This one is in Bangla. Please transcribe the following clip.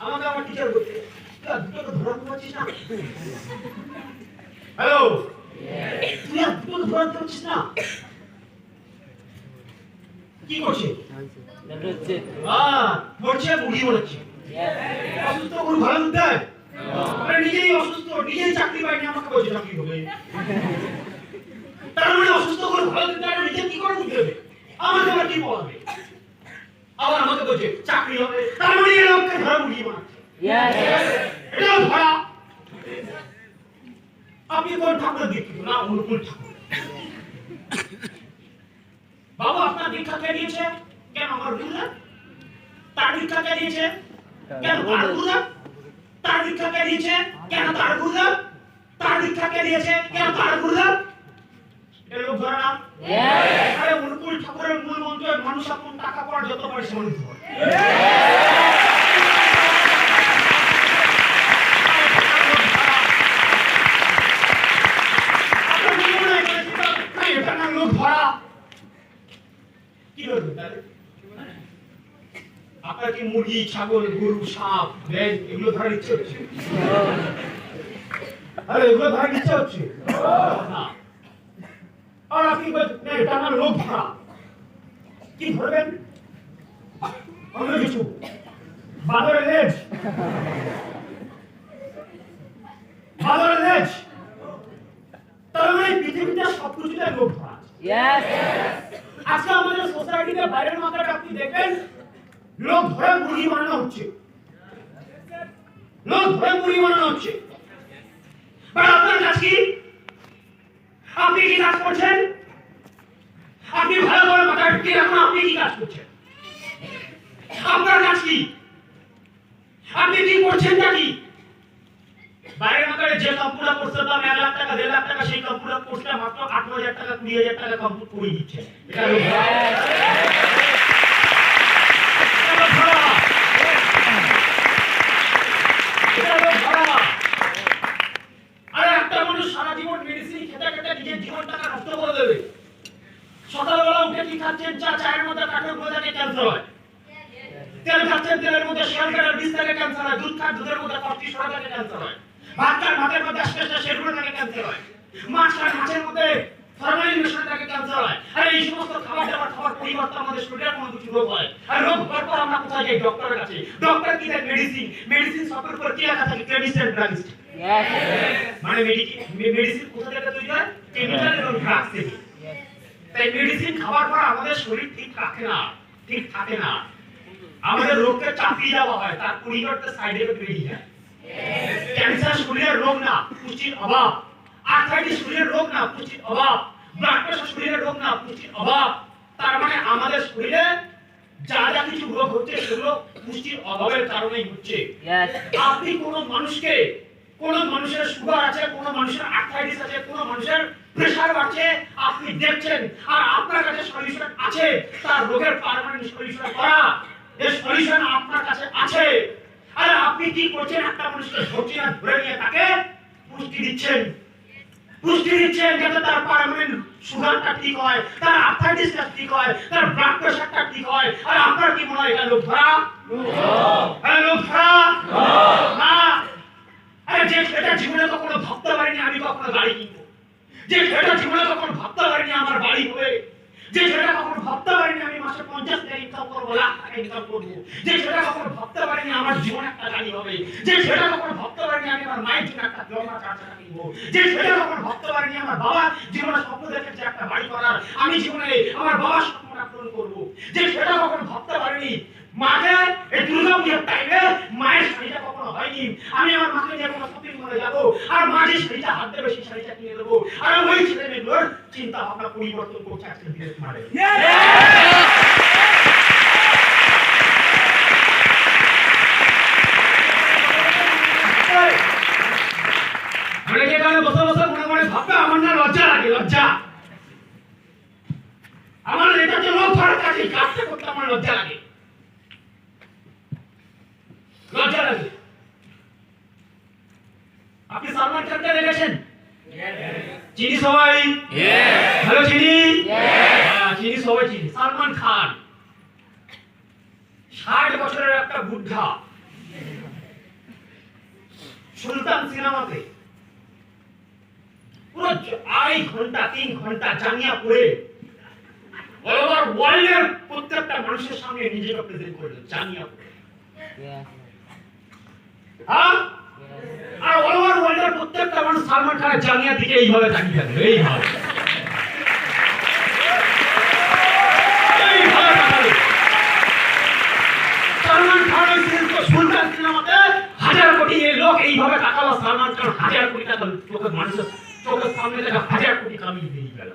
আমাকে আমার টিচার বলছে দুটো তো ধরাতে পারছিস না। হ্যালো, তুই আর দুটো তো ধরাতে পারছিস না, কি করছে? পড়ছে, মুড়ি বলেছে অসুস্থ কোনো ভালো দেয়, নিজেই অসুস্থ, নিজেই চাকরি পাইনি, আমাকে বলছে চাকরি হবে। তার মানে অসুস্থ করে ভালো দিতে পারে, নিজে কি করে বুঝতে হবে? আমাকে আবার কি বলবে? আবার আমাকে বলছে চাকরি হবে, তার মানে এই লোককে ধরা মুড়িয়ে মারছে। এটাও ধরা। আপনি কোন ঠাকুর দীক্ষিত? না, অনুকূল ঠাকুর। বাবা আপনার দীক্ষা কে দিয়েছে? কেন আমার গুরুদেব? তার দীক্ষা কে দিয়েছে? কেন তার গুরুদেব? তার দীক্ষা কে দিয়েছে? কেন তার গুরুদেব? তার দীক্ষা কে দিয়েছে? কেন তার গুরুদেব? এটা লোক ধরে না? আরে অনুকূল ঠাকুরের মূল মন্ত্র মানুষ আপন টাকা পড়া যত পারে সমান ধর। এটা না লোক ধরা। কি করবে তাহলে? আপনার কি মুরগি, ছাগল, গরু, সাপ, ব্যাঙ এগুলো ধরার ইচ্ছে হচ্ছে? আরে এগুলো ধরার ইচ্ছে হচ্ছে না। আর আপনি বলছেন না এটা আমার লোক ধরা। কি ধরবেন? অন্য কিছু, বাদরের লেজ, বাদরের লেজ। তার মানে পৃথিবীতে সবকিছুতে লোক ধরা। আজকে আমাদের সোসাইটিতে বাইরের মাথাটা আপনি দেখবেন লোক ধরে মুরগি বানানো হচ্ছে, লোক ধরে মুরগি বানানো হচ্ছে। আপনার কাজ কি? আপনি কি কাজ করছেন? আপনি ভালো করে মাথা ঢুকে রাখুন, আপনি কি কাজ করছেন? আপনার কাজ কি? আপনি কি করছেন নাকি? বাইরের মাথায় যে কম্পিউটার কোর্সের দাম 1 লাখ টাকা 1.5 লাখ টাকা, সেই কম্পিউটার কোর্সটা মাত্র 8,000 টাকা 20,000 টাকা কমপ্লিট করে দিচ্ছে। এটা আরে একটা মানুষ সারা জীবন মেডিসিন খেতে খেতে নিজের জীবনটাকে নষ্ট করে দেবে। সকালবেলা উঠে কি খাচ্ছেন? চায়ের মধ্যে কাঠের মধ্যে থেকে ক্যান্সার হয়। তেল খাচ্ছেন, তেলের মধ্যে শিয়ালকাটার বিষ থেকে ক্যান্সার হয়। দুধ খান, দুধের মধ্যে কর্টিসল থেকে ক্যান্সার হয়। ভাত খান, ভাতের মধ্যে অ্যাসবেস্টাস সেগুলো থেকে ক্যান্সার হয়। মাছ খান, মাছের মধ্যে ফরমালিন মেশানো থেকে ক্যান্সার হয়। আর এই সমস্ত খাবার দাবার খাওয়ার পরিবর্তে আমাদের শরীরে কোনো কিছু রোগ হয়। আর রোগ হওয়ার পর আমরা কোথায় যাই? ডক্টরের কাছে। ডক্টর কি দেয়? মেডিসিন। মেডিসিন শপের উপর কি লেখা থাকে? Chemist and druggist. মানে মেডিসিন কোথা থেকে তৈরি হয়? কেমিক্যাল এবং ড্রাগস থেকে। তাই মেডিসিন খাওয়ার পর আমাদের শরীর ঠিক থাকে না, ঠিক থাকে না। আমাদের রোগকে চাপিয়ে দেওয়া হয়, তার পরিবর্তে সাইড এফেক্ট বেরিয়ে যায়। ক্যান্সার শরীরের রোগ না, পুষ্টির অভাব। আর্থ্রাইটিস শরীরের রোগ না, পুষ্টির অভাব। ব্লাড প্রেশার শরীরের রোগ না, পুষ্টির অভাব। তার মানে আমাদের শরীরে যা যা কিছু রোগ হচ্ছে সেগুলো পুষ্টির অভাবের কারণেই হচ্ছে। আপনি কোন মানুষকে, কোন মানুষের সুগার আছে, কোন মানুষের আর্থ্রাইটিস আছে, কোন মানুষের প্রেসার আছে, আপনি দেখছেন আর আপনার কাছে সলিউশন আছে, তার রোগের পার্মানেন্ট সলিউশন করা, এই সলিউশন আপনার কাছে আছে। আর আপনি কি করছেন? একটা মানুষকে ধরছেন আর ধরে নিয়ে তাকে পুষ্টি দিচ্ছেন, পুষ্টি দিচ্ছেন যাতে তার পার্মানেন্ট সুগারটা ঠিক হয়, তার আর্থ্রাইটিসটা ঠিক হয়, তার ব্লাড প্রেসারটা ঠিক হয়। আর আপনার কি মনে হয় এটা লোক ধরা? লোক ধরা না। আরে যে ছেলেটা জীবনে কখনো ভাবতে পারেনি আমি কখনো গাড়ি কিনবো, যে ছেলেটা জীবনে কখনো ভাবতে পারেনি আমার বাড়ি হবে, যে ছেলেটা কখনো ভাবতে পারেনি আমি মাসে 50 টাকা ইনকাম করবো, লাখ টাকা ইনকাম করবো, যে ছেলেটা কখনো ভাবতে পারেনি আমার জীবনে একটা গাড়ি হবে, যে ছেলেটা কখনো ভাবতে পারেনি আমি আমার মায়ের জন্য একটা জমা 4 টাকা কিনবো, যে ছেলেটা কখনো ভাবতে পারেনি আমার বাবা জীবনে স্বপ্ন দেখেছে একটা বাড়ি করার, আমি জীবনে আমার বাবার স্বপ্নটা পূরণ করবো, যে ছেলেটা কখনো ভাবতে পারেনি মাকে এই দুর্গা পূজার টাইমে মায়ের শাড়িটা কখনো হয়নি, আমি আমার মাকে যে কোনো শপিং মলে যাবো আর মা যে শাড়িটা হাত দেবে সেই শাড়িটা কিনে দেবো। আর ওই ছেলে মেয়েগুলোর চিন্তা ভাবনা পরিবর্তন করছে আজকের দিনে মারে। বসে বসে মনে মনে ভাববে আমার না লজ্জা লাগে, লজ্জা। আমার এটা যে লোক ধরার কাজ, এই কাজটা করতে আমার লজ্জা লাগে, লজ্জা লাগে। আপনি সালমান খানকে দেখেছেন? চিনি সবাই? হ্যালো চিনি? চিনি সবাই চিনি। সালমান খান 60 বছরের একটা বুদ্ধা, সুলতান সিনেমাতে পুরো 2.5 ঘন্টা 3 ঘন্টা জাঙ্গিয়া পরে অল ওভার ওয়ার্ল্ডের প্রত্যেকটা মানুষের সামনে নিজেকে প্রেজেন্ট করলেন জাঙ্গিয়া পরে। হ্যাঁ, আর অল ওভার ওয়ার্ল্ডের প্রত্যেকটা মানুষ সালমান খানের জাঙ্গিয়ার দিকে এইভাবে তাকিয়ে থাকবে, এইভাবে সালমান খানের সুলতান সিনেমাতে 1000 কোটি লোক এইভাবে তাকালো, সালমান খান 1000 কোটি টাকা চোখের মানুষের চোখের সামনে থেকে 1000 কোটি কামিয়ে দিয়ে গেল।